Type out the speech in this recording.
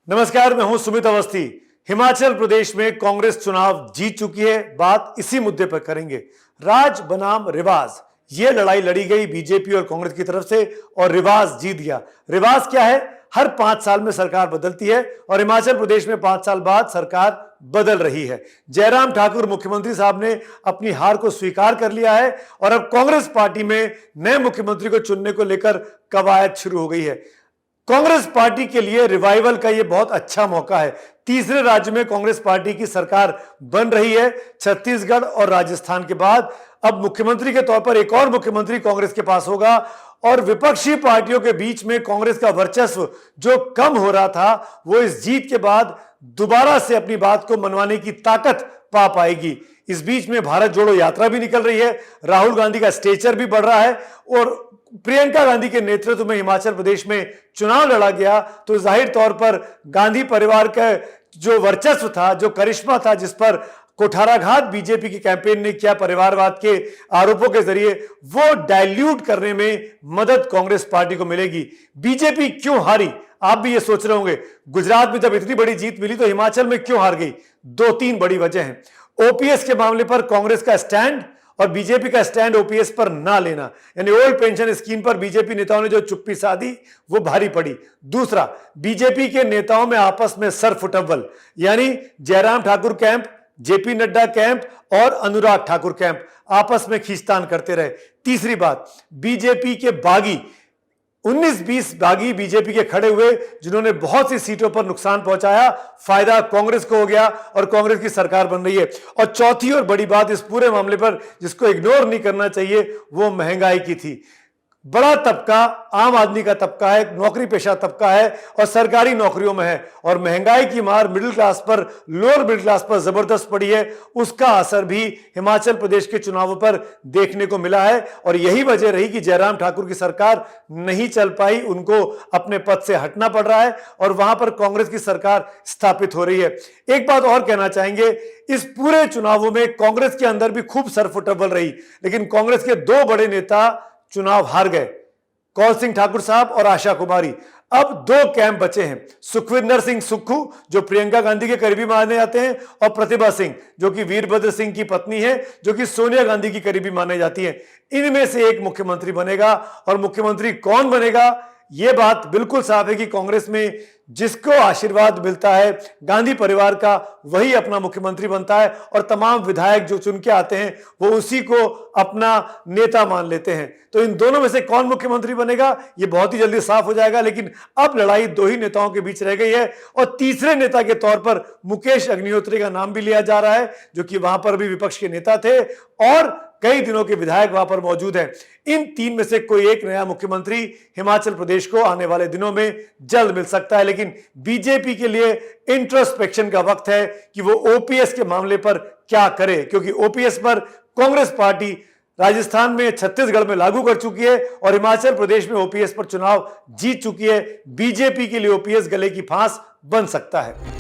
नमस्कार, मैं हूं सुमित अवस्थी। हिमाचल प्रदेश में कांग्रेस चुनाव जीत चुकी है। बात इसी मुद्दे पर करेंगे। राज बनाम रिवाज, यह लड़ाई लड़ी गई बीजेपी और कांग्रेस की तरफ से और रिवाज जीत गया। रिवाज क्या है? हर 5 साल में सरकार बदलती है और हिमाचल प्रदेश में 5 साल बाद सरकार बदल रही है। जयराम ठाकुर मुख्यमंत्री साहब ने अपनी हार को स्वीकार कर लिया है और अब कांग्रेस पार्टी में नए मुख्यमंत्री को चुनने को लेकर कवायद शुरू हो गई है। कांग्रेस पार्टी के लिए रिवाइवल का यह बहुत अच्छा मौका है। तीसरे राज्य में कांग्रेस पार्टी की सरकार बन रही है। छत्तीसगढ़ और राजस्थान के बाद अब मुख्यमंत्री के तौर पर एक और मुख्यमंत्री कांग्रेस के पास होगा और विपक्षी पार्टियों के बीच में कांग्रेस का वर्चस्व जो कम हो रहा था, वो इस जीत के बाद दोबारा से अपनी बात को मनवाने की ताकत पा पाएगी। इस बीच में भारत जोड़ो यात्रा भी निकल रही है, राहुल गांधी का स्टेचर भी बढ़ रहा है और प्रियंका गांधी के नेतृत्व में हिमाचल प्रदेश में चुनाव लड़ा गया तो जाहिर तौर पर गांधी परिवार का जो वर्चस्व था, जो करिश्मा था, जिस पर कुठाराघात बीजेपी की कैंपेन ने किया परिवारवाद के आरोपों के जरिए, वो डाइल्यूट करने में मदद कांग्रेस पार्टी को मिलेगी। बीजेपी क्यों हारी, आप भी ये सोच रहे होंगे। गुजरात में जब इतनी बड़ी जीत मिली तो हिमाचल में क्यों हार गई? 2-3 बड़ी वजह हैं। ओपीएस के मामले पर कांग्रेस का स्टैंड और बीजेपी का स्टैंड ओपीएस पर ना लेना, यानी ओल्ड पेंशन स्कीम पर बीजेपी नेताओं ने जो चुप्पी साधी वो भारी पड़ी। दूसरा, बीजेपी के नेताओं में आपस में सरफुटव्वल, यानी Jairam Thakur camp, JP Nadda camp और अनुराग ठाकुर कैंप आपस में खींचतान करते रहे। तीसरी बात, बीजेपी के बागी 19-20 बागी बीजेपी के खड़े हुए, जिन्होंने बहुत सी सीटों पर नुकसान पहुंचाया। फायदा कांग्रेस को हो गया और कांग्रेस की सरकार बन रही है। और चौथी और बड़ी बात इस पूरे मामले पर जिसको इग्नोर नहीं करना चाहिए, वो महंगाई की थी। बड़ा तबका आम आदमी का तबका है, नौकरी पेशा तबका है और सरकारी नौकरियों में है, और महंगाई की मार मिडिल क्लास पर, लोअर मिडिल क्लास पर जबरदस्त पड़ी है। उसका असर भी हिमाचल प्रदेश के चुनावों पर देखने को मिला है और यही वजह रही कि जयराम ठाकुर की सरकार नहीं चल पाई, उनको अपने पद से हटना पड़ रहा है और वहां पर कांग्रेस की सरकार स्थापित हो रही है। एक बात और कहना चाहेंगे, इस पूरे चुनावों में कांग्रेस के अंदर भी खूब सरफुटव्वल रही, लेकिन कांग्रेस के 2 बड़े नेता चुनाव हार गए, कौल सिंह ठाकुर साहब और आशा कुमारी। अब 2 कैंप बचे हैं, सुखविंदर सिंह सुक्खू जो प्रियंका गांधी के करीबी माने जाते हैं और प्रतिभा सिंह जो कि वीरभद्र सिंह की पत्नी है, जो कि सोनिया गांधी की करीबी माने जाती है। इनमें से एक मुख्यमंत्री बनेगा और मुख्यमंत्री कौन बनेगा, यह बात बिल्कुल साफ है कि कांग्रेस में जिसको आशीर्वाद मिलता है गांधी परिवार का, वही अपना मुख्यमंत्री बनता है और तमाम विधायक जो चुन के आते हैं वो उसी को अपना नेता मान लेते हैं। तो इन दोनों में से कौन मुख्यमंत्री बनेगा ये बहुत ही जल्दी साफ हो जाएगा, लेकिन अब लड़ाई 2 ही नेताओं के बीच रह गई है और तीसरे नेता के तौर पर मुकेश अग्निहोत्री का नाम भी लिया जा रहा है, जो कि वहां पर भी विपक्ष के नेता थे और कई दिनों के विधायक वहां पर मौजूद हैं। इन 3 में से कोई एक नया मुख्यमंत्री हिमाचल प्रदेश को आने वाले दिनों में जल्द मिल सकता है, लेकिन बीजेपी के लिए इंट्रोस्पेक्शन का वक्त है कि वो ओपीएस के मामले पर क्या करे, क्योंकि ओपीएस पर कांग्रेस पार्टी राजस्थान में, छत्तीसगढ़ में लागू कर चुकी है और हिमाचल प्रदेश में ओपीएस पर चुनाव जीत चुकी है। बीजेपी के लिए ओपीएस गले की फांस बन सकता है।